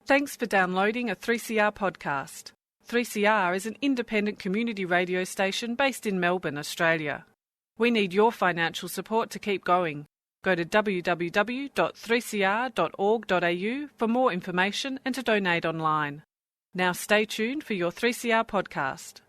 Thanks for downloading a 3CR podcast. 3CR is an independent community radio station based in Melbourne, Australia. We need your financial support to keep going. Go to www.3cr.org.au for more information and to donate online. Now stay tuned for your 3CR podcast.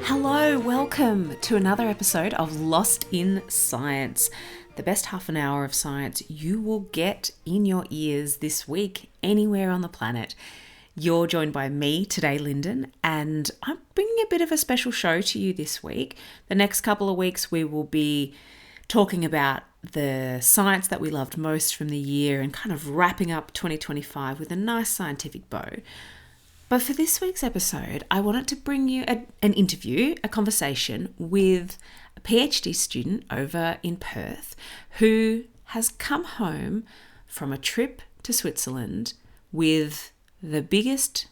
Hello, welcome to another episode of Lost in Science, the best half an hour of science you will get in your ears this week, anywhere on the planet. You're joined by me today, Lyndon, and I'm bringing a bit of a special show to you this week. The next couple of weeks we will be talking about the science that we loved most from the year and kind of wrapping up 2025 with a nice scientific bow. But for this week's episode, I wanted to bring you an interview, a conversation with a PhD student over in Perth who has come home from a trip to Switzerland with the biggest,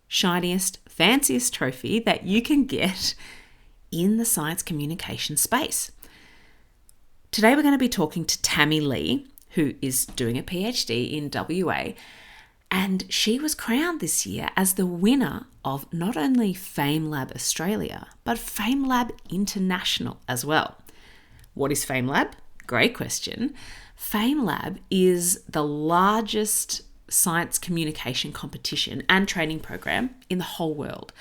shiniest, fanciest trophy that you can get in the science communication space. Today we're going to be talking to Tammy Lee, who is doing a PhD in WA. And she was crowned this year as the winner of not only FameLab Australia, but FameLab International as well. What is FameLab? Great question. FameLab is the largest science communication competition and training program in the whole world.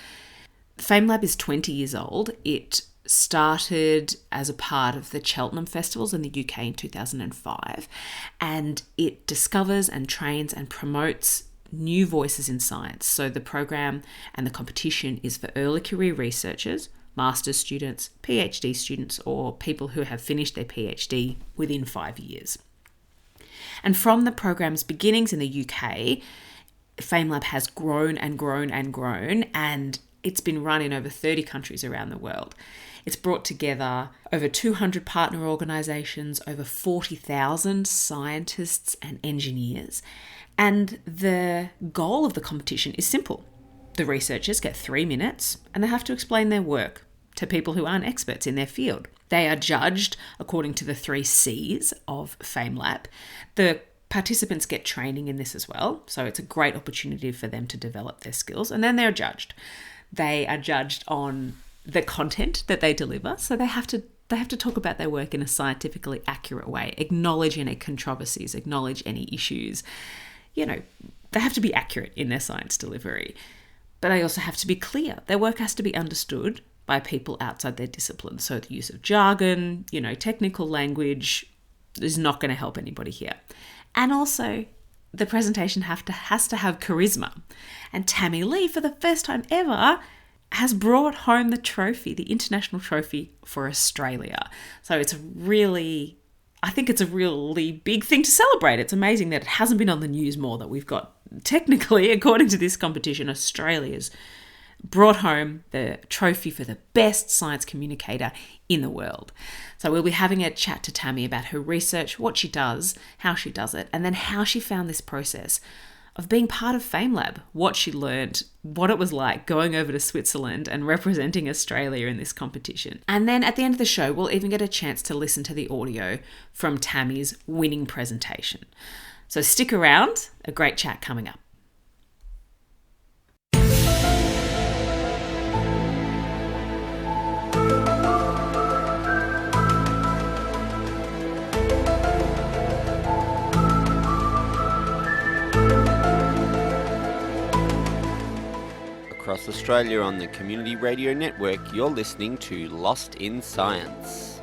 FameLab is 20 years old. It started as a part of the Cheltenham Festivals in the UK in 2005, and it discovers and trains and promotes new voices in science. So the program and the competition is for early career researchers, master's students, PhD students, or people who have finished their PhD within 5 years. And from the program's beginnings in the UK, FameLab has grown and grown and grown, and it's been run in over 30 countries around the world. It's brought together over 200 partner organisations, over 40,000 scientists and engineers. And the goal of the competition is simple. The researchers get 3 minutes and they have to explain their work to people who aren't experts in their field. They are judged according to the 3 C's of FameLab. The participants get training in this as well, so it's a great opportunity for them to develop their skills, and then they're judged. They are judged on the content that they deliver, so they have to talk about their work in a scientifically accurate way, acknowledge any controversies, acknowledge any issues. They have to be accurate in their science delivery, but they also have to be clear. Their work has to be understood by people outside their discipline. So the use of jargon, technical language is not going to help anybody here. And also, the presentation has to have charisma. And Tammy Lee, for the first time ever, has brought home the trophy, the international trophy for Australia. So I think it's a really big thing to celebrate. It's amazing that it hasn't been on the news more, that we've got, technically, according to this competition, Australia's brought home the trophy for the best science communicator in the world. So we'll be having a chat to Tammy about her research, what she does, how she does it, and then how she found this process of being part of FameLab, what she learned, what it was like going over to Switzerland and representing Australia in this competition. And then at the end of the show, we'll even get a chance to listen to the audio from Tammy's winning presentation. So stick around, a great chat coming up. Across Australia on the Community Radio Network, you're listening to Lost in Science.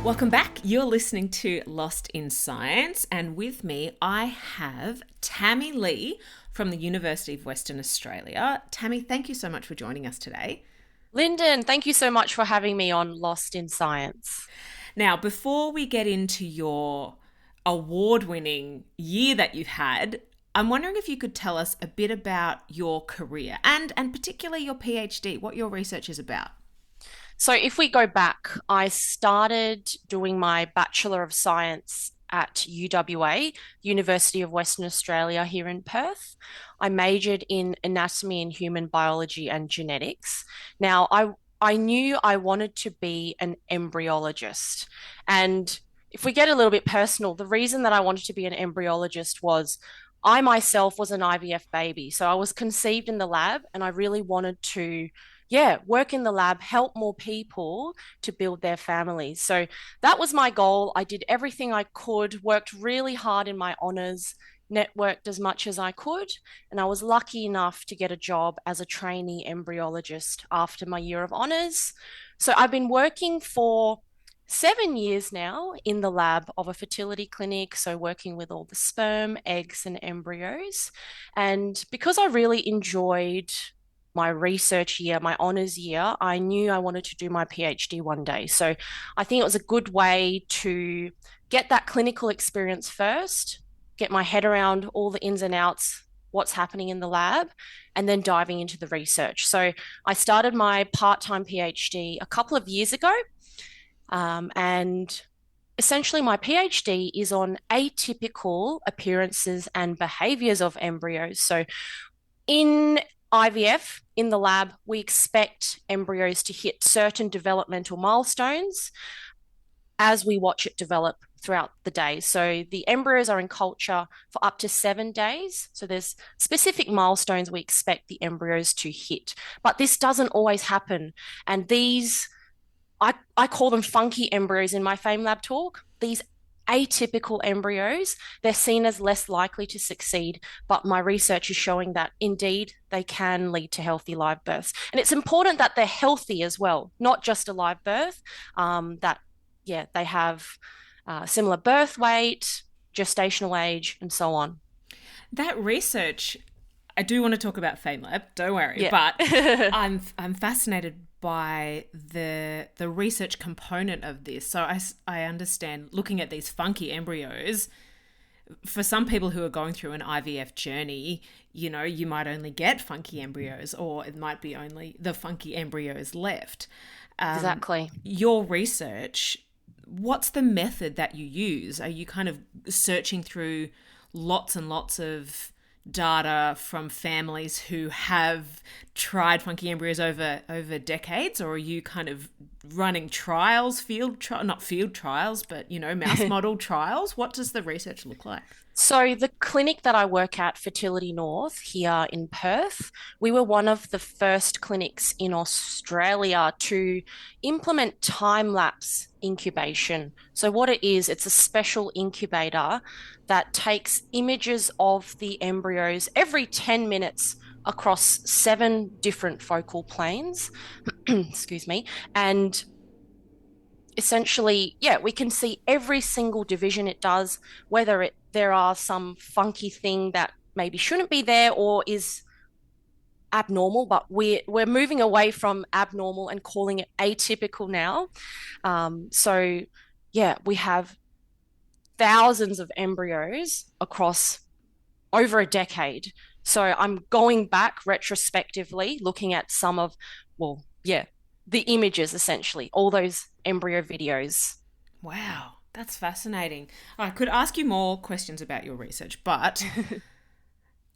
Welcome back. You're listening to Lost in Science, and with me I have Tammy Lee from the University of Western Australia. Tammy, thank you so much for joining us today. Lyndon, thank you so much for having me on Lost in Science. Now, before we get into your award-winning year that you've had, I'm wondering if you could tell us a bit about your career and particularly your PhD, what your research is about. So if we go back, I started doing my Bachelor of Science at UWA, University of Western Australia here in Perth. I majored in anatomy and human biology and genetics. Now, I knew I wanted to be an embryologist. And if we get a little bit personal, the reason that I wanted to be an embryologist was I myself was an IVF baby. So I was conceived in the lab and I really wanted to work in the lab, help more people to build their families. So that was my goal. I did everything I could, worked really hard in my honors, networked as much as I could, and I was lucky enough to get a job as a trainee embryologist after my year of honors. So I've been working for 7 years now in the lab of a fertility clinic, so working with all the sperm, eggs, and embryos. And because I really enjoyed my research year, my honors year, I knew I wanted to do my PhD one day. So I think it was a good way to get that clinical experience first, get my head around all the ins and outs, what's happening in the lab, and then diving into the research. So I started my part-time PhD a couple of years ago, and essentially my PhD is on atypical appearances and behaviors of embryos. So in IVF, in the lab, we expect embryos to hit certain developmental milestones as we watch it develop throughout the day. So the embryos are in culture for up to 7 days. So there's specific milestones we expect the embryos to hit. But this doesn't always happen. And these, I call them funky embryos in my FameLab talk. These atypical embryos, they're seen as less likely to succeed, but my research is showing that indeed they can lead to healthy live births. And it's important that they're healthy as well, not just a live birth, they have similar birth weight, gestational age, and so on. That research, I do want to talk about FameLab, don't worry, but I'm fascinated by the research component of this. So I understand looking at these funky embryos, for some people who are going through an IVF journey, you might only get funky embryos, or it might be only the funky embryos left. Exactly. Your research, what's the method that you use? Are you kind of searching through lots and lots of data from families who have tried funky embryos over decades, or are you kind of running trials, not field trials, but mouse model trials? What does the research look like? So the clinic that I work at, Fertility North, here in Perth, we were one of the first clinics in Australia to implement time-lapse incubation. So what it is, it's a special incubator that takes images of the embryos every 10 minutes across 7 different focal planes, excuse me, and essentially, we can see every single division it does, whether there are some funky thing that maybe shouldn't be there or is abnormal, but we're moving away from abnormal and calling it atypical now. We have thousands of embryos across over a decade. So I'm going back retrospectively, looking at some of, the images, essentially, all those embryo videos. Wow, that's fascinating. I could ask you more questions about your research, but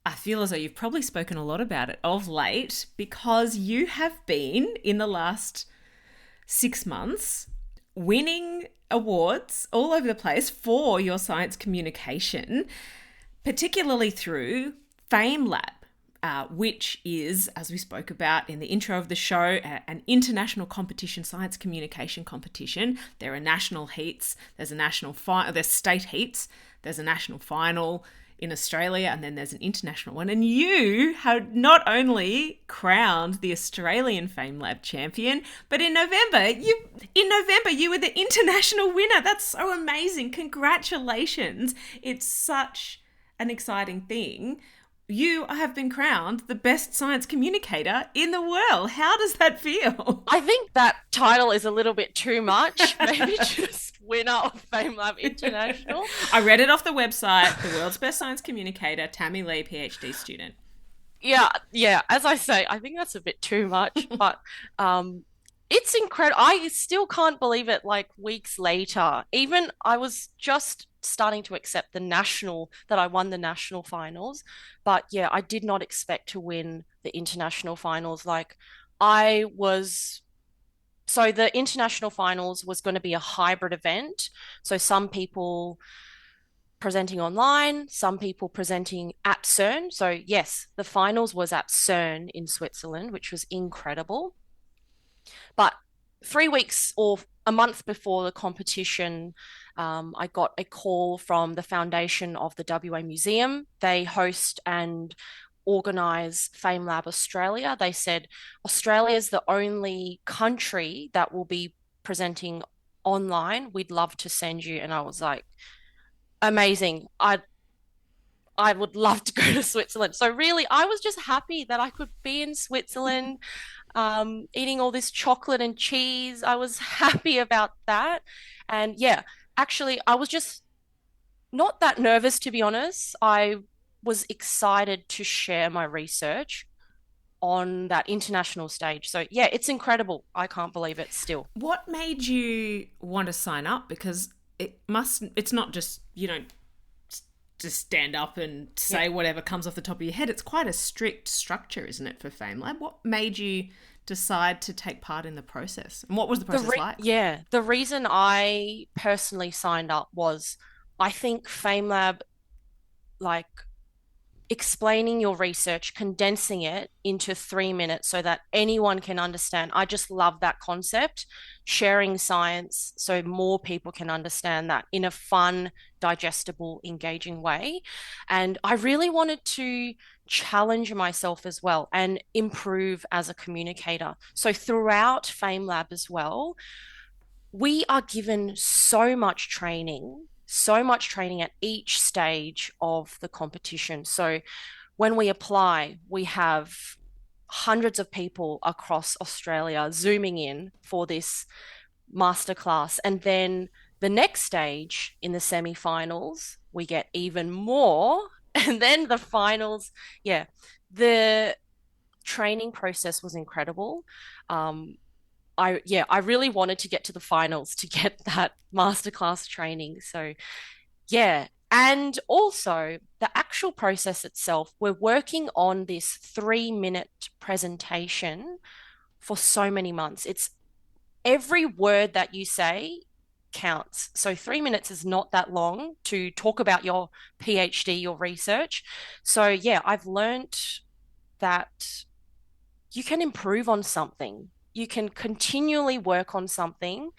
I feel as though you've probably spoken a lot about it of late, because you have been, in the last 6 months, winning awards all over the place for your science communication, particularly through FameLab, which is, as we spoke about in the intro of the show, an international competition, science communication competition. There are national heats, there's a national there's state heats, there's a national final in Australia, and then there's an international one. And you have not only crowned the Australian FameLab champion, but in November you were the international winner. That's so amazing. Congratulations. It's such an exciting thing. you have been crowned the best science communicator in the world. How does that feel? I think that title is a little bit too much. Maybe just winner of FameLab International. I read it off the website. The world's best science communicator, Tammy Lee, PhD student. Yeah. As I say, I think that's a bit too much, but it's incredible. I still can't believe it. Like weeks later, even I was just starting to accept that I won the national finals, but yeah, I did not expect to win the international finals. I was. So the international finals was going to be a hybrid event. So some people presenting online, some people presenting at CERN. So yes, the finals was at CERN in Switzerland, which was incredible. But 3 weeks or a month before the competition, I got a call from the foundation of the WA Museum. They host and organize FameLab Australia. They said Australia is the only country that will be presenting online. We'd love to send you. And I was like, amazing. I would love to go to Switzerland. So really, I was just happy that I could be in Switzerland, eating all this chocolate and cheese. I was happy about that. And yeah, actually, I was just not that nervous, to be honest. I was excited to share my research on that international stage. So yeah, it's incredible. I can't believe it still. What made you want to sign up? Because it's not just, just stand up and say whatever comes off the top of your head. It's quite a strict structure, isn't it, for FameLab? What made you decide to take part in the process? And what was the process like? Yeah, the reason I personally signed up was I think FameLab, like explaining your research, condensing it into 3 minutes so that anyone can understand. I just love that concept, sharing science so more people can understand that in a fun, digestible, engaging way. And I really wanted to challenge myself as well and improve as a communicator. So throughout FameLab as well, we are given so much training at each stage of the competition. So when we apply, we have hundreds of people across Australia zooming in for this masterclass. And then the next stage in the semi-finals, we get even more. And then the finals, the training process was incredible. I really wanted to get to the finals to get that masterclass training. So yeah. And also the actual process itself, we're working on this 3 minute presentation for so many months. It's every word that you say counts. So 3 minutes is not that long to talk about your PhD, your research. So yeah, I've learned that you can improve on something. You can continually work on something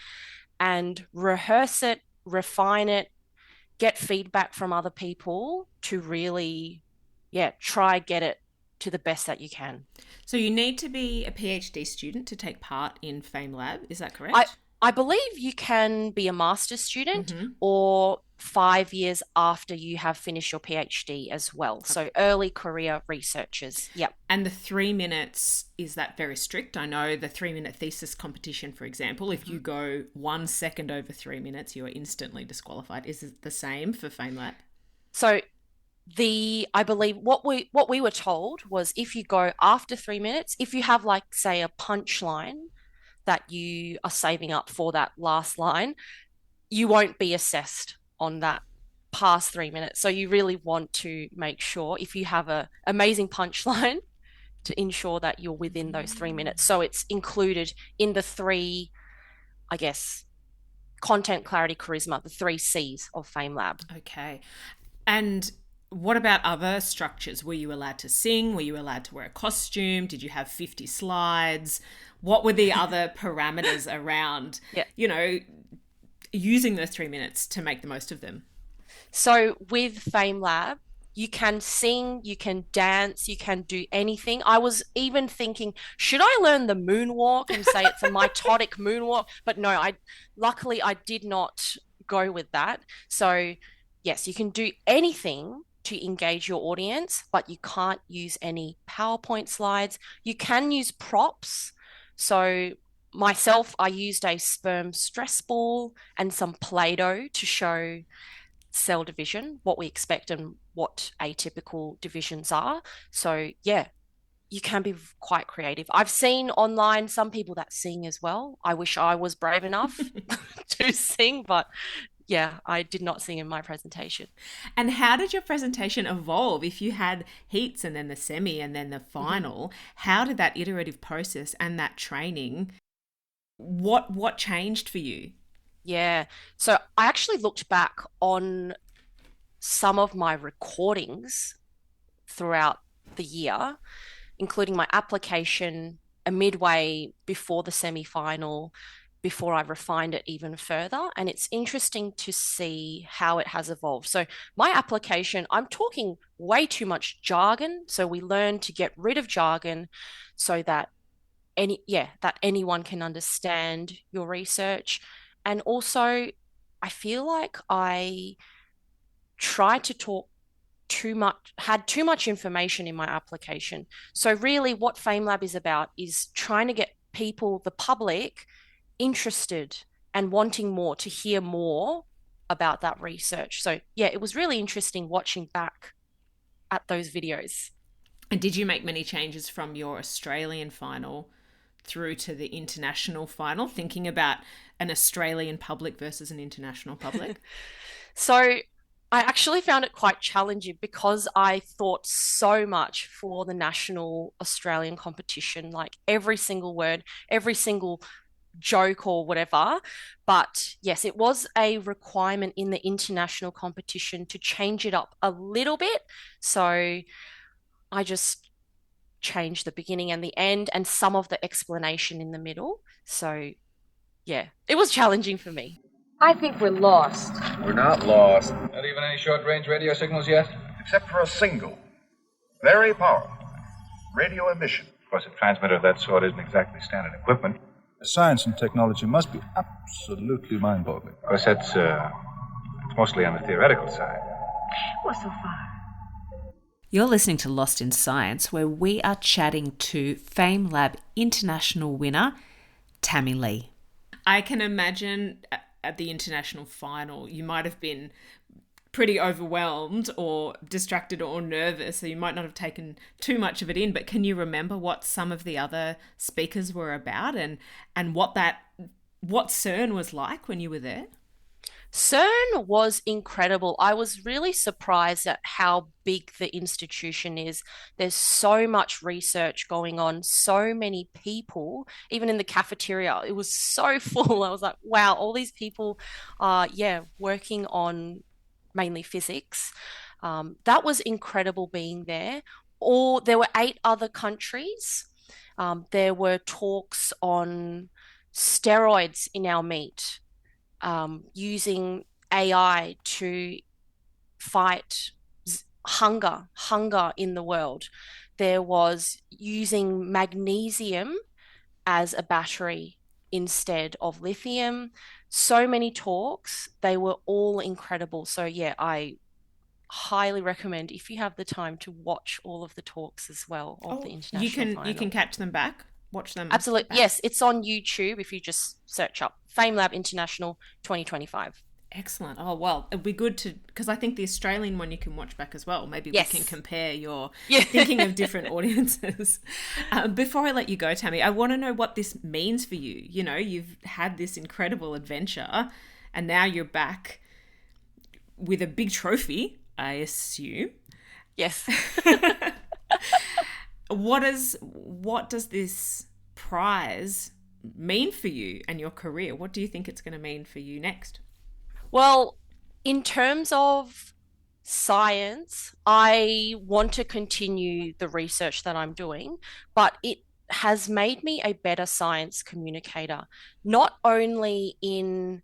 and rehearse it, refine it, get feedback from other people to really, try get it to the best that you can. So you need to be a PhD student to take part in FameLab, is that correct? I believe you can be a master's student or 5 years after you have finished your PhD as well. So early career researchers. Yep. And the 3 minutes, is that very strict? I know the 3 minute thesis competition, for example, if you go 1 second over 3 minutes, you are instantly disqualified. Is it the same for FameLab? So I believe what we were told was if you go after 3 minutes, if you have like say a punchline that you are saving up for that last line, you won't be assessed on that past 3 minutes. So you really want to make sure if you have an amazing punchline to ensure that you're within those 3 minutes. So it's included in the three, I guess, content, clarity, charisma, the 3 C's of FameLab. Okay. And what about other structures? Were you allowed to sing? Were you allowed to wear a costume? Did you have 50 slides? What were the other parameters around, using those 3 minutes to make the most of them? So with FameLab, you can sing, you can dance, you can do anything. I was even thinking, should I learn the moonwalk and say it's a mitotic moonwalk? But no, luckily I did not go with that. So yes, you can do anything to engage your audience, but you can't use any PowerPoint slides. You can use props. So myself, I used a sperm stress ball and some Play-Doh to show cell division, what we expect and what atypical divisions are. So yeah, you can be quite creative. I've seen online some people that sing as well. I wish I was brave enough to sing, but yeah, I did not sing in my presentation. And how did your presentation evolve? If you had heats and then the semi and then the final, how did that iterative process and that training, what changed for you? Yeah. So I actually looked back on some of my recordings throughout the year, including my application, a midway before the semi-final, before I refined it even further. And it's interesting to see how it has evolved. So my application, I'm talking way too much jargon. So we learned to get rid of jargon so that that anyone can understand your research. And also, I feel like I tried to talk too much, had too much information in my application. So really what FameLab is about is trying to get people, the public, interested and wanting more, to hear more about that research. So yeah, it was really interesting watching back at those videos. And did you make many changes from your Australian final through to the international final, thinking about an Australian public versus an international public? So I actually found it quite challenging because I thought so much for the national Australian competition, like every single word, every single joke or whatever. But yes, it was a requirement in the international competition to change it up a little bit. So I just changed the beginning and the end and some of the explanation in the middle. So yeah, it was challenging for me. I think we're lost. We're not lost. Not even any short-range radio signals yet? Except for a single, very powerful radio emission. Of course, a transmitter of that sort isn't exactly standard equipment. Science and technology must be absolutely mind-boggling. Of course, it's mostly on the theoretical side. We're so far. You're listening to Lost in Science, where we are chatting to FameLab International winner, Tammy Lee. I can imagine at the international final, you might have been pretty overwhelmed or distracted or nervous, so you might not have taken too much of it in, but can you remember what some of the other speakers were about and what CERN was like when you were there? CERN was incredible. I was really surprised at how big the institution is. There's so much research going on, so many people, even in the cafeteria, it was so full. I was like, wow, all these people are, working on mainly physics. That was incredible being there. Or there were 8 other countries. There were talks on steroids in our meat. Using AI to fight hunger in the world. There was using magnesium as a battery instead of lithium. So many talks, they were all incredible. So yeah, I highly recommend if you have the time to watch all of the talks as well of the international final. You can catch them back. Watch them. Absolutely. Yes, it's on YouTube if you just search up FameLab International 2025. Excellent. Oh, well, it'd be good to, because I think the Australian one you can watch back as well. Maybe we can compare your thinking of different audiences. Before I let you go, Tammy, I want to know what this means for you. You know, you've had this incredible adventure and now you're back with a big trophy, I assume. Yes. What does this prize mean for you and your career? What do you think it's going to mean for you next? Well, in terms of science, I want to continue the research that I'm doing, but it has made me a better science communicator, not only in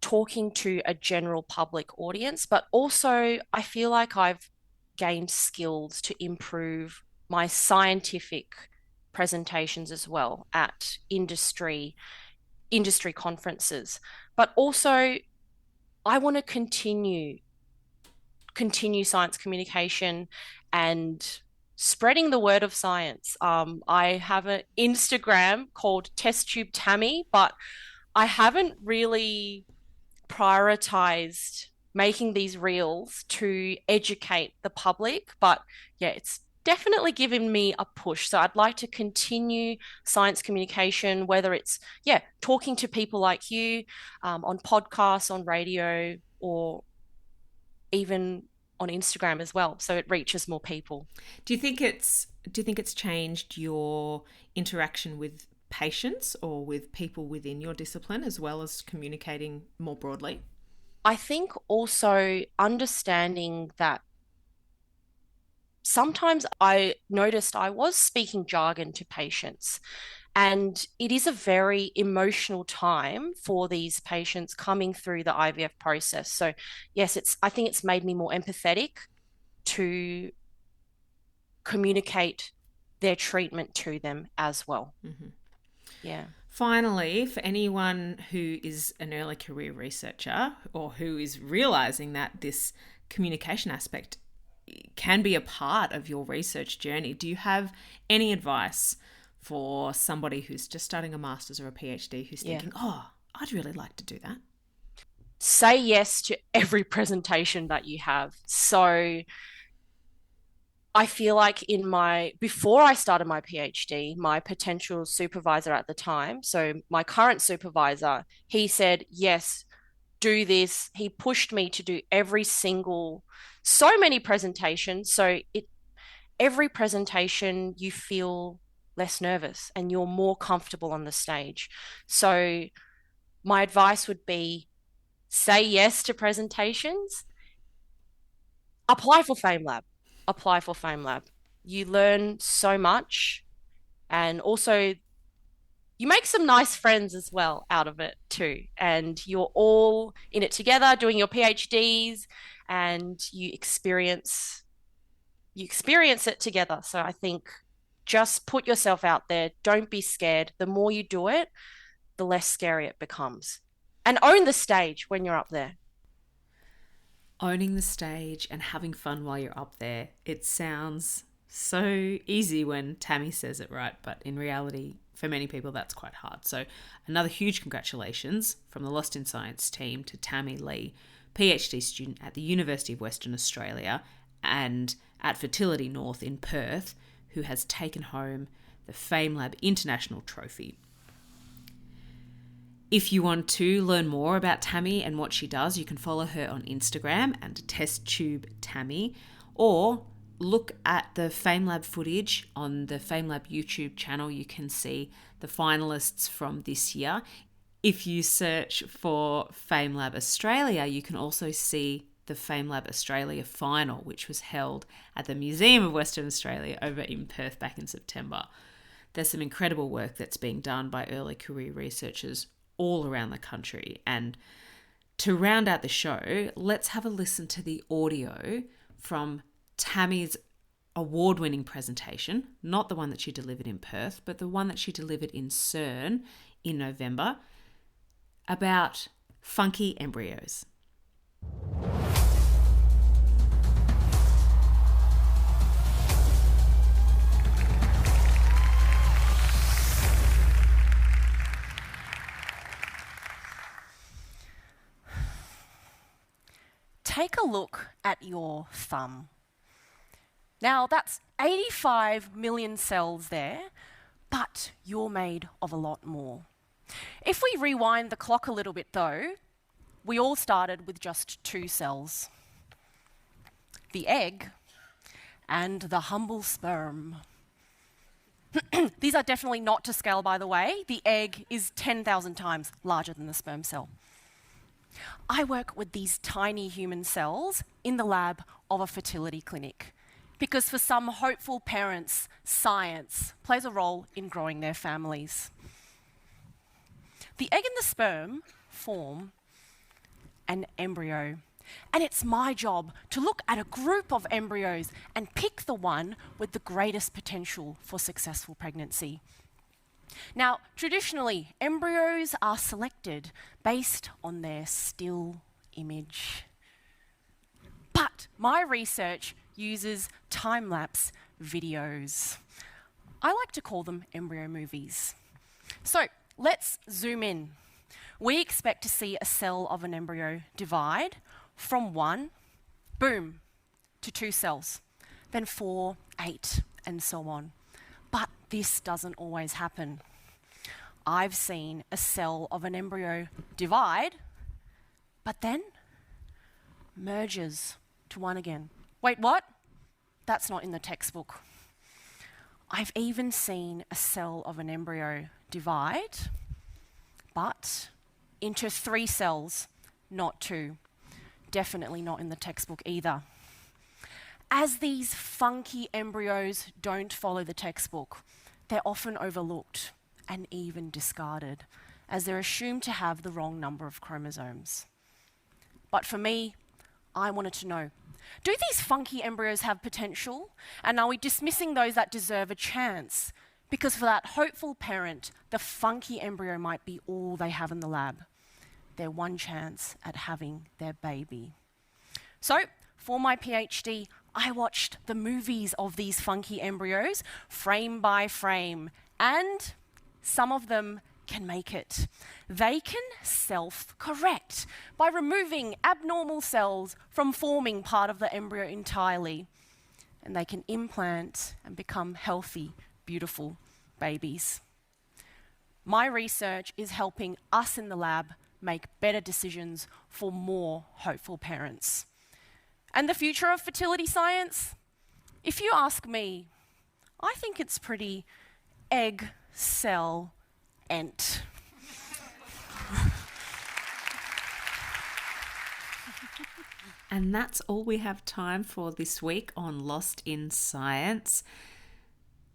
talking to a general public audience, but also I feel like I've gained skills to improve my scientific presentations as well at industry conferences. But also, I want to continue continue science communication and spreading the word of science. I have an Instagram called Test Tube Tammy, but I haven't really prioritized making these reels to educate the public. But yeah, it's definitely given me a push. So I'd like to continue science communication, whether it's, talking to people like you on podcasts, on radio, or even on Instagram as well, so it reaches more people. Do you think it's changed your interaction with patients or with people within your discipline, as well as communicating more broadly? I think also understanding that sometimes I noticed I was speaking jargon to patients, and it is a very emotional time for these patients coming through the IVF process. So yes, I think it's made me more empathetic to communicate their treatment to them as well. Mm-hmm. Yeah. Finally, for anyone who is an early career researcher or who is realizing that this communication aspect can be a part of your research journey, do you have any advice for somebody who's just starting a master's or a PhD who's thinking, I'd really like to do that? Say yes to every presentation that you have. So I feel like before I started my PhD, my potential supervisor at the time, so my current supervisor, he said, yes, do this. He pushed me to do so many presentations. So every presentation you feel less nervous and you're more comfortable on the stage. So my advice would be say yes to presentations, apply for FameLab. You learn so much, and also you make some nice friends as well out of it too. And you're all in it together doing your PhDs, and you experience it together. So I think just put yourself out there. Don't be scared. The more you do it, the less scary it becomes. And own the stage when you're up there. Owning the stage and having fun while you're up there. It sounds so easy when Tammy says it, right? But in reality, for many people, that's quite hard. So another huge congratulations from the Lost in Science team to Tammy Lee, PhD student at the University of Western Australia and at Fertility North in Perth, who has taken home the FameLab International trophy. If you want to learn more about Tammy and what she does, you can follow her on Instagram and TestTubeTammy, or look at the FameLab footage on the FameLab YouTube channel. You can see the finalists from this year. If you search for FameLab Australia, you can also see the FameLab Australia final, which was held at the Museum of Western Australia over in Perth back in September. There's some incredible work that's being done by early career researchers all around the country. And to round out the show, let's have a listen to the audio from Tammy's award-winning presentation, not the one that she delivered in Perth, but the one that she delivered in CERN in November, about funky embryos. Take a look at your thumb. Now, that's 85 million cells there, but you're made of a lot more. If we rewind the clock a little bit though, we all started with just 2 cells. The egg and the humble sperm. These are definitely not to scale, by the way. The egg is 10,000 times larger than the sperm cell. I work with these tiny human cells in the lab of a fertility clinic because for some hopeful parents, science plays a role in growing their families. The egg and the sperm form an embryo, and it's my job to look at a group of embryos and pick the one with the greatest potential for successful pregnancy. Now, traditionally, embryos are selected based on their still image. But but my research uses time-lapse videos. I like to call them embryo movies. So let's zoom in. We expect to see a cell of an embryo divide from 1, boom, to 2 cells, then 4, 8, and so on. But this doesn't always happen. I've seen a cell of an embryo divide, but then merges to 1 again. Wait, what? That's not in the textbook. I've even seen a cell of an embryo divide, but into 3 cells, not 2. Definitely not in the textbook either. As these funky embryos don't follow the textbook, they're often overlooked and even discarded, as they're assumed to have the wrong number of chromosomes. But for me, I wanted to know, do these funky embryos have potential? And are we dismissing those that deserve a chance? Because for that hopeful parent, the funky embryo might be all they have in the lab. Their one chance at having their baby. So, for my PhD, I watched the movies of these funky embryos, frame by frame, and some of them can make it. They can self-correct by removing abnormal cells from forming part of the embryo entirely. And they can implant and become healthy, beautiful babies. My research is helping us in the lab make better decisions for more hopeful parents. And the future of fertility science? If you ask me, I think it's pretty egg, cell, ent. And that's all we have time for this week on Lost in Science.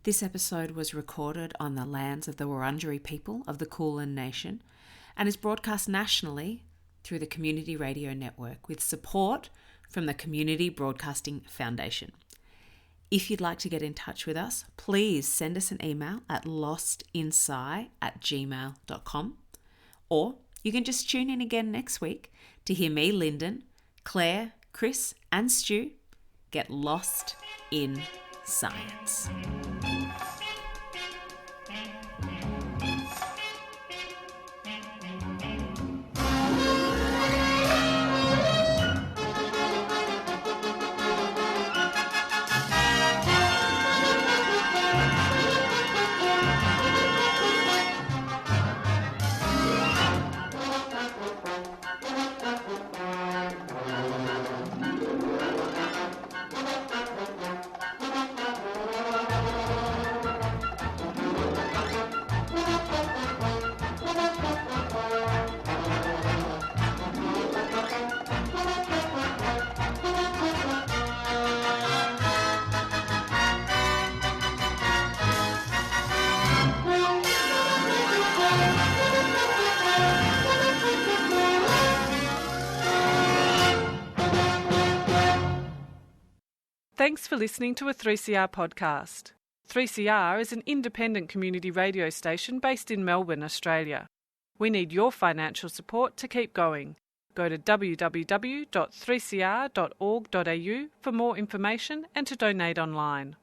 This episode was recorded on the lands of the Wurundjeri people of the Kulin Nation and is broadcast nationally through the Community Radio Network with support from the Community Broadcasting Foundation. If you'd like to get in touch with us, please send us an email at lostinsci@gmail.com, or you can just tune in again next week to hear me, Lyndon, Claire, Chris and Stu get lost in science. Thanks for listening to a 3CR podcast. 3CR is an independent community radio station based in Melbourne, Australia. We need your financial support to keep going. Go to www.3cr.org.au for more information and to donate online.